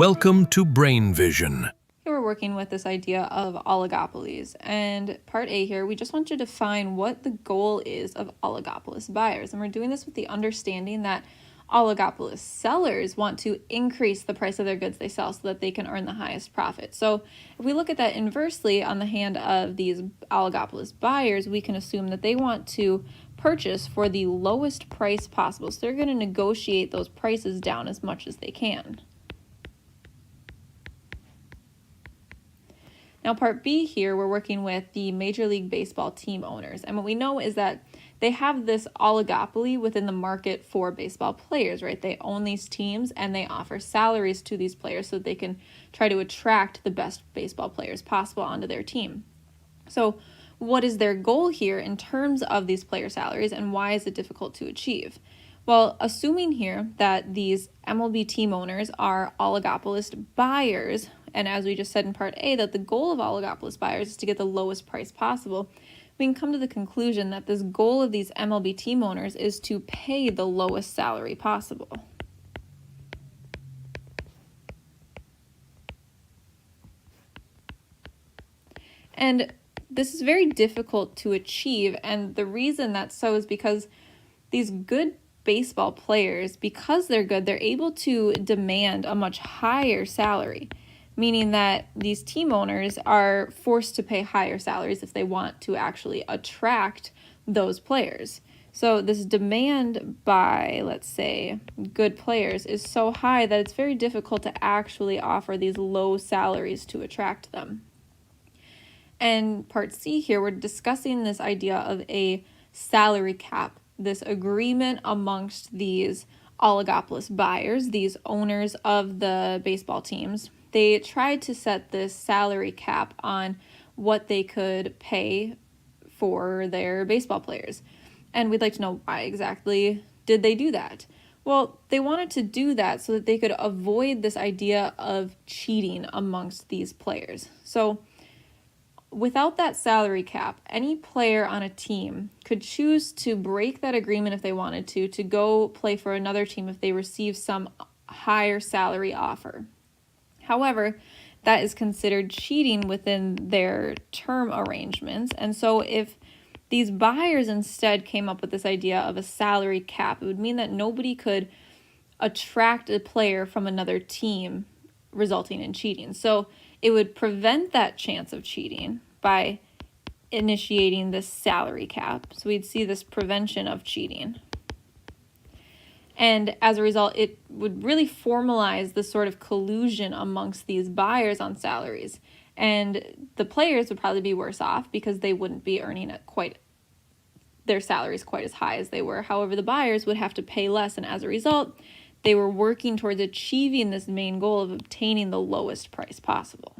Welcome to Brain Vision. Here we're working with this idea of oligopolies. And part A here, we just want to define what the goal is of oligopolist buyers. And we're doing this with the understanding that oligopolist sellers want to increase the price of their goods they sell so that they can earn the highest profit. So if we look at that inversely on the hand of these oligopolist buyers, we can assume that they want to purchase for the lowest price possible. So they're going to negotiate those prices down as much as they can. Now, part B here, we're working with the Major League Baseball team owners. And what we know is that they have this oligopoly within the market for baseball players, right? They own these teams and they offer salaries to these players so that they can try to attract the best baseball players possible onto their team. So what is their goal here in terms of these player salaries, and why is it difficult to achieve? Well, assuming here that these MLB team owners are oligopolist buyers, and as we just said in part A, that the goal of oligopolist buyers is to get the lowest price possible, we can come to the conclusion that this goal of these MLB team owners is to pay the lowest salary possible. And this is very difficult to achieve, and the reason that's so is because these good baseball players, because they're good, they're able to demand a much higher salary, meaning that these team owners are forced to pay higher salaries if they want to actually attract those players. So this demand by, let's say, good players is so high that it's very difficult to actually offer these low salaries to attract them. And part C here, we're discussing this idea of a salary cap, this agreement amongst these oligopolist buyers, these owners of the baseball teams. They tried to set this salary cap on what they could pay for their baseball players. And we'd like to know, why exactly did they do that? Well, they wanted to do that so that they could avoid this idea of cheating amongst these players. So without that salary cap, any player on a team could choose to break that agreement if they wanted to go play for another team if they receive some higher salary offer. However, that is considered cheating within their term arrangements. And so if these buyers instead came up with this idea of a salary cap, it would mean that nobody could attract a player from another team, resulting in cheating. So it would prevent that chance of cheating by initiating this salary cap. So we'd see this prevention of cheating. And as a result, it would really formalize the sort of collusion amongst these buyers on salaries. And the players would probably be worse off because they wouldn't be earning their salaries quite as high as they were. However, the buyers would have to pay less, and as a result, they were working towards achieving this main goal of obtaining the lowest price possible.